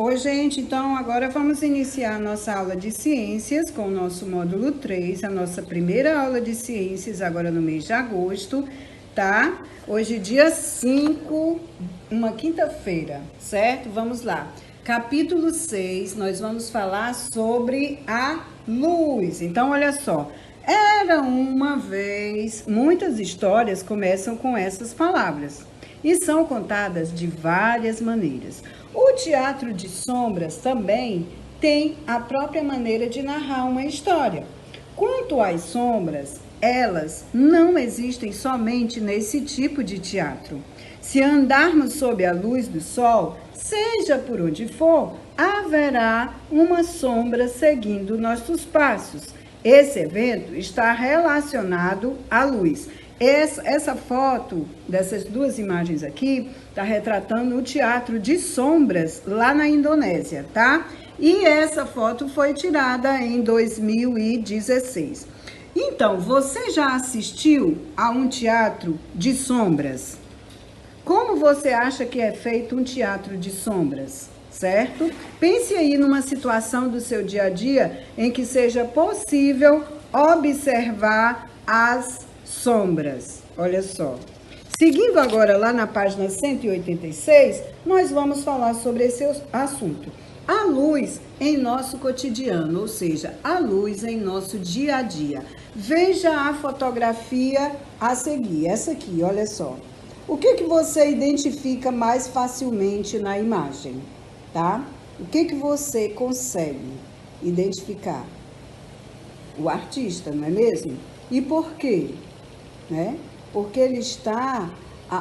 Oi, gente, então agora vamos iniciar a nossa aula de ciências com o nosso módulo 3, a nossa primeira aula de ciências agora no mês de agosto, tá? Hoje, dia 5, uma quinta-feira, certo? Vamos lá. Capítulo 6, nós vamos falar sobre a luz. Então, olha só. Era uma vez, muitas histórias começam com essas palavras e são contadas de várias maneiras. O teatro de sombras também tem a própria maneira de narrar uma história. Quanto às sombras, elas não existem somente nesse tipo de teatro. Se andarmos sob a luz do sol, seja por onde for, haverá uma sombra seguindo nossos passos. Esse evento está relacionado à luz. Essa foto dessas duas imagens aqui está retratando o teatro de sombras lá na Indonésia, tá? E essa foto foi tirada em 2016. Então, você já assistiu a um teatro de sombras? Como você acha que é feito um teatro de sombras? Certo? Pense aí numa situação do seu dia a dia em que seja possível observar as sombras. Olha só. Seguindo agora lá na página 186, nós vamos falar sobre esse assunto. A luz em nosso cotidiano, ou seja, a luz em nosso dia a dia. Veja a fotografia a seguir, essa aqui, olha só. O que você identifica mais facilmente na imagem? Tá? O que você consegue identificar? O artista, não é mesmo? E por quê? Né? Porque ele está,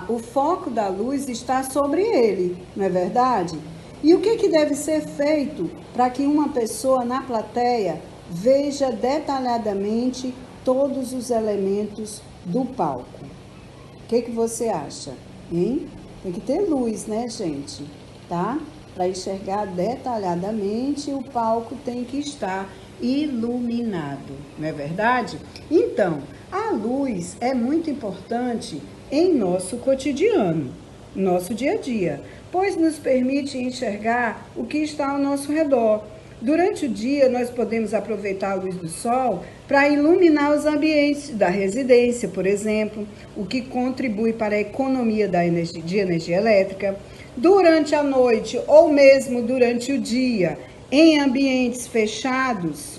o foco da luz está sobre ele, não é verdade? E o que deve ser feito para que uma pessoa na plateia veja detalhadamente todos os elementos do palco? O que você acha? Hein? Tem que ter luz, né, gente? Tá? Para enxergar detalhadamente, o palco tem que estar iluminado, não é verdade? Então, a luz é muito importante em nosso cotidiano, nosso dia a dia, pois nos permite enxergar o que está ao nosso redor. Durante o dia, nós podemos aproveitar a luz do sol para iluminar os ambientes da residência, por exemplo, o que contribui para a economia de energia elétrica. Durante a noite ou mesmo durante o dia, em ambientes fechados,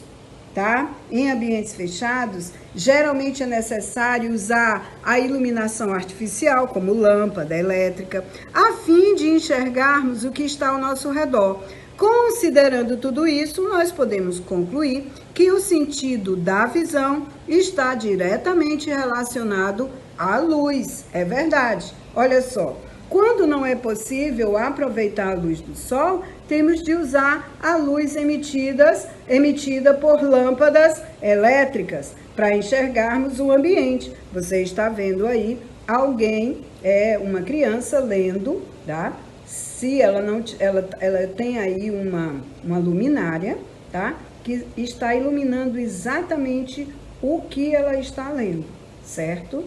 tá? Em ambientes fechados, geralmente é necessário usar a iluminação artificial, como lâmpada elétrica, a fim de enxergarmos o que está ao nosso redor. Considerando tudo isso, nós podemos concluir que o sentido da visão está diretamente relacionado à luz. É verdade. Olha só. Quando não é possível aproveitar a luz do sol, temos de usar a luz emitida por lâmpadas elétricas para enxergarmos o ambiente. Você está vendo aí alguém, uma criança lendo, tá? Se ela não, ela tem aí uma luminária, tá? Que está iluminando exatamente o que ela está lendo, certo?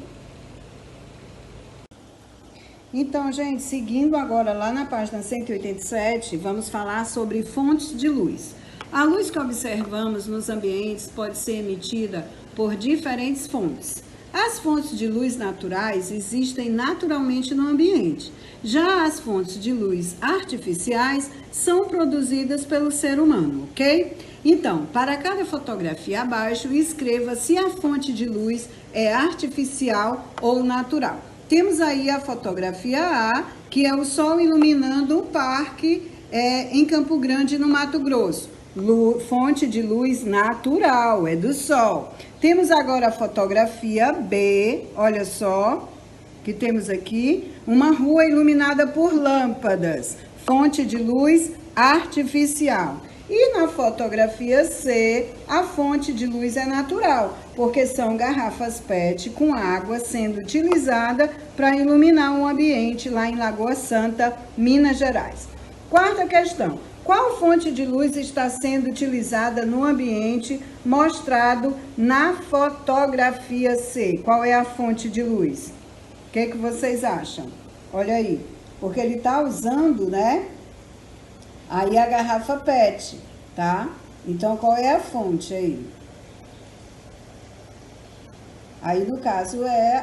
Então, gente, seguindo agora lá na página 187, vamos falar sobre fontes de luz. A luz que observamos nos ambientes pode ser emitida por diferentes fontes. As fontes de luz naturais existem naturalmente no ambiente. Já as fontes de luz artificiais são produzidas pelo ser humano, ok? Então, para cada fotografia abaixo, escreva se a fonte de luz é artificial ou natural. Temos aí a fotografia A, que é o sol iluminando um parque em Campo Grande, no Mato Grosso. Fonte de luz natural, é do sol. Temos agora a fotografia B, olha só, que temos aqui uma rua iluminada por lâmpadas. Fonte de luz artificial. E na fotografia C, a fonte de luz é natural, porque são garrafas PET com água sendo utilizada para iluminar um ambiente lá em Lagoa Santa, Minas Gerais. Quarta questão. Qual fonte de luz está sendo utilizada no ambiente mostrado na fotografia C? Qual é a fonte de luz? O que vocês acham? Olha aí, porque ele está usando, né, Aí a garrafa PET, tá? Então, qual é a fonte aí? Aí, no caso,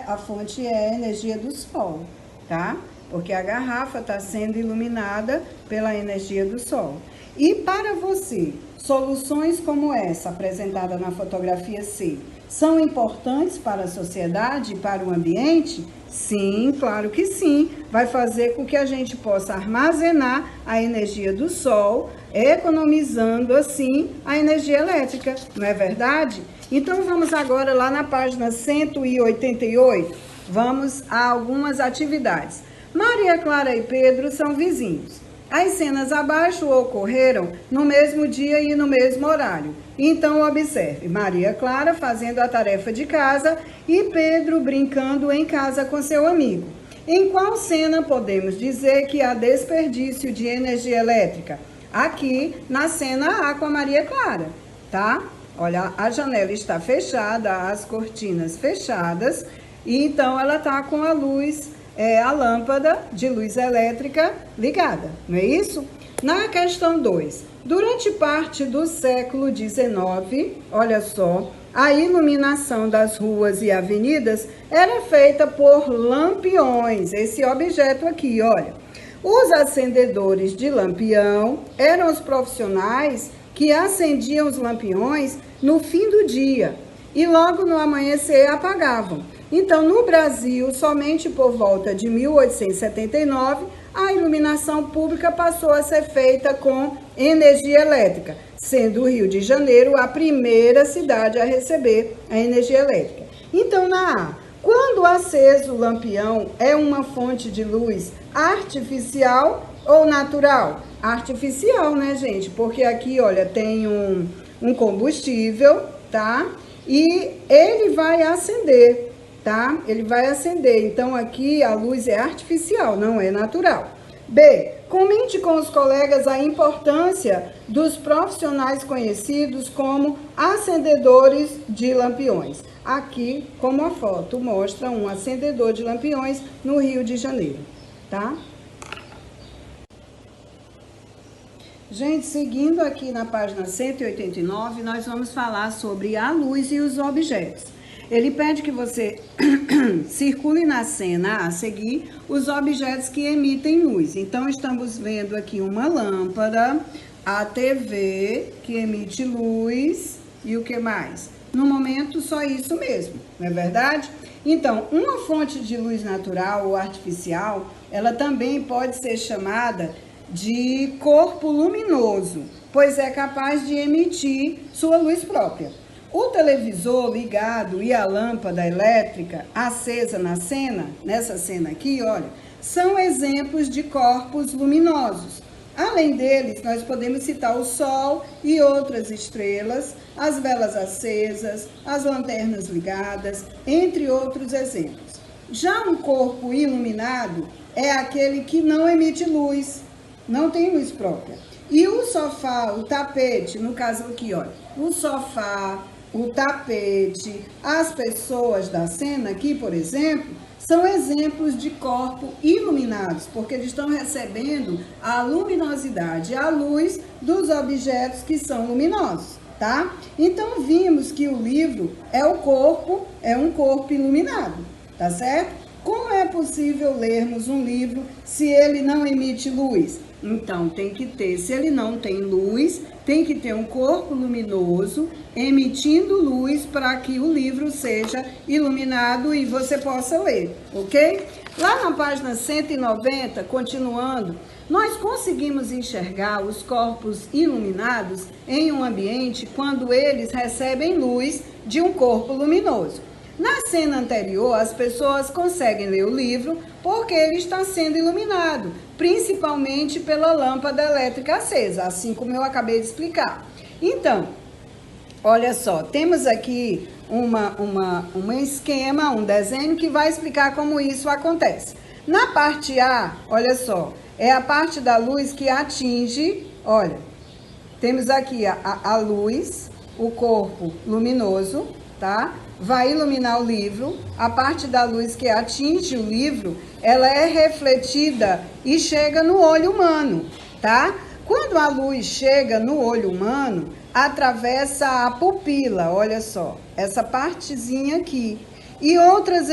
a fonte é a energia do sol, tá? Porque a garrafa está sendo iluminada pela energia do sol. E para você, soluções como essa apresentada na fotografia C são importantes para a sociedade e para o ambiente? Sim, claro que sim. Vai fazer com que a gente possa armazenar a energia do sol, economizando assim a energia elétrica, não é verdade? Então vamos agora lá na página 188, vamos a algumas atividades. Maria Clara e Pedro são vizinhos. As cenas abaixo ocorreram no mesmo dia e no mesmo horário. Então, observe, Maria Clara fazendo a tarefa de casa e Pedro brincando em casa com seu amigo. Em qual cena podemos dizer que há desperdício de energia elétrica? Aqui, na cena A com a Maria Clara, tá? Olha, a janela está fechada, as cortinas fechadas, e então ela está com a luz, a lâmpada de luz elétrica ligada, não é isso? Na questão 2, durante parte do século XIX, olha só, a iluminação das ruas e avenidas era feita por lampiões, esse objeto aqui, olha. Os acendedores de lampião eram os profissionais que acendiam os lampiões no fim do dia e logo no amanhecer apagavam. Então, no Brasil, somente por volta de 1879, a iluminação pública passou a ser feita com energia elétrica, sendo o Rio de Janeiro a primeira cidade a receber a energia elétrica. Então, na A, quando aceso o lampião, é uma fonte de luz artificial ou natural? Artificial, né, gente? Porque aqui, olha, tem um combustível, tá? E ele vai acender, tá? Ele vai acender. Então, aqui a luz é artificial, não é natural. B, comente com os colegas a importância dos profissionais conhecidos como acendedores de lampiões. Aqui, como a foto mostra, um acendedor de lampiões no Rio de Janeiro, tá? Gente, seguindo aqui na página 189, nós vamos falar sobre a luz e os objetos. Ele pede que você circule na cena a seguir os objetos que emitem luz. Então, estamos vendo aqui uma lâmpada, a TV, que emite luz, e o que mais? No momento, só isso mesmo, não é verdade? Então, uma fonte de luz natural ou artificial, ela também pode ser chamada de corpo luminoso, pois é capaz de emitir sua luz própria. O televisor ligado e a lâmpada elétrica acesa na cena, nessa cena aqui, olha, são exemplos de corpos luminosos. Além deles, nós podemos citar o Sol e outras estrelas, as velas acesas, as lanternas ligadas, entre outros exemplos. Já um corpo iluminado é aquele que não emite luz, não tem luz própria. E o sofá, o tapete, no caso aqui, olha, o sofá, o tapete, as pessoas da cena aqui, por exemplo, são exemplos de corpo iluminados, porque eles estão recebendo a luminosidade, a luz dos objetos que são luminosos, tá? Então, vimos que o livro é um corpo iluminado, tá certo? Como é possível lermos um livro se ele não emite luz? Então, tem que ter, se ele não tem luz, tem que ter um corpo luminoso emitindo luz para que o livro seja iluminado e você possa ler, ok? Lá na página 190, continuando, nós conseguimos enxergar os corpos iluminados em um ambiente quando eles recebem luz de um corpo luminoso. Na cena anterior, as pessoas conseguem ler o livro porque ele está sendo iluminado, principalmente pela lâmpada elétrica acesa, assim como eu acabei de explicar. Então, olha só, temos aqui um esquema, um desenho que vai explicar como isso acontece. Na parte A, olha só, é a parte da luz que atinge, olha, temos aqui a luz, o corpo luminoso, tá? Vai iluminar o livro, a parte da luz que atinge o livro, ela é refletida e chega no olho humano, tá? Quando a luz chega no olho humano, atravessa a pupila, olha só, essa partezinha aqui. E outras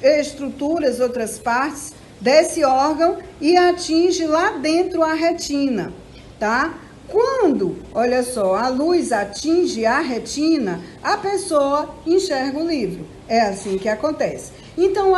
estruturas, outras partes desse órgão e atinge lá dentro a retina, tá? Quando, olha só, a luz atinge a retina, a pessoa enxerga o livro. É assim que acontece. Então,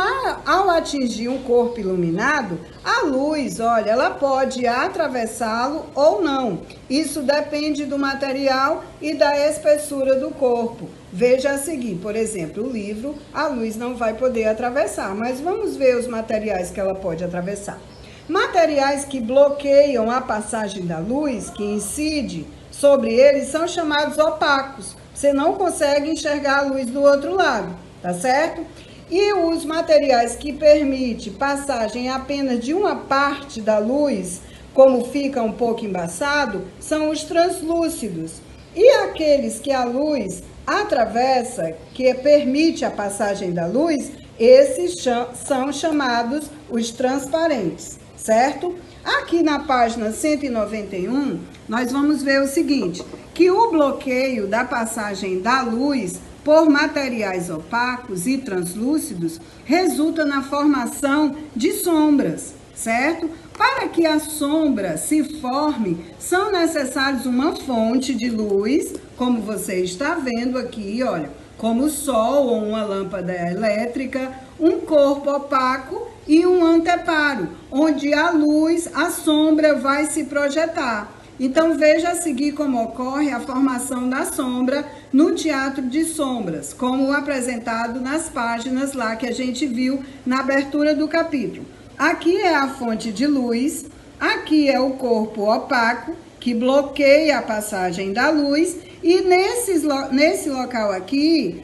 ao atingir um corpo iluminado, a luz, olha, ela pode atravessá-lo ou não. Isso depende do material e da espessura do corpo. Veja a seguir, por exemplo, o livro, a luz não vai poder atravessar, mas vamos ver os materiais que ela pode atravessar. Materiais que bloqueiam a passagem da luz, que incide sobre eles, são chamados opacos. Você não consegue enxergar a luz do outro lado, tá certo? E os materiais que permitem passagem apenas de uma parte da luz, como fica um pouco embaçado, são os translúcidos. E aqueles que a luz atravessa, que permite a passagem da luz, esses são chamados os transparentes, certo? Aqui na página 191, nós vamos ver o seguinte, que o bloqueio da passagem da luz por materiais opacos e translúcidos resulta na formação de sombras, certo? Para que a sombra se forme, são necessários uma fonte de luz, como você está vendo aqui, olha, como o sol ou uma lâmpada elétrica, um corpo opaco e um anteparo, onde a luz, a sombra vai se projetar. Então, veja a seguir como ocorre a formação da sombra no teatro de sombras, como apresentado nas páginas lá que a gente viu na abertura do capítulo. Aqui é a fonte de luz, aqui é o corpo opaco, que bloqueia a passagem da luz, e nesse local aqui,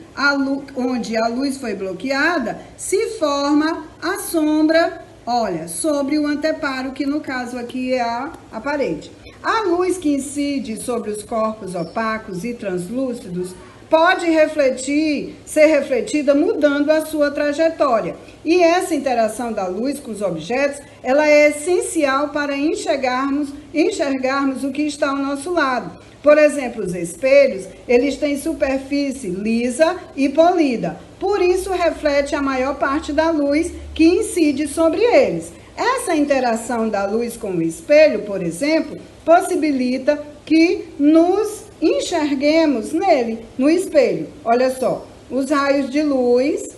onde a luz foi bloqueada, se forma a sombra, olha, sobre o anteparo, que no caso aqui é a parede. A luz que incide sobre os corpos opacos e translúcidos pode ser refletida mudando a sua trajetória. E essa interação da luz com os objetos, ela é essencial para enxergarmos o que está ao nosso lado. Por exemplo, os espelhos, eles têm superfície lisa e polida. Por isso, reflete a maior parte da luz que incide sobre eles. Essa interação da luz com o espelho, por exemplo, possibilita que nos enxerguemos nele, no espelho. Olha só, os raios de luz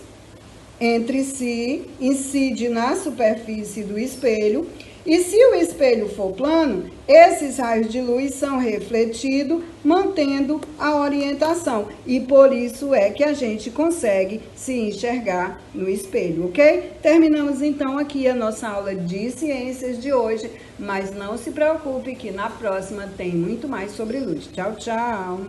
entre si incidem na superfície do espelho, e se o espelho for plano, esses raios de luz são refletidos, mantendo a orientação. E por isso é que a gente consegue se enxergar no espelho, ok? Terminamos então aqui a nossa aula de ciências de hoje, mas não se preocupe que na próxima tem muito mais sobre luz. Tchau, tchau!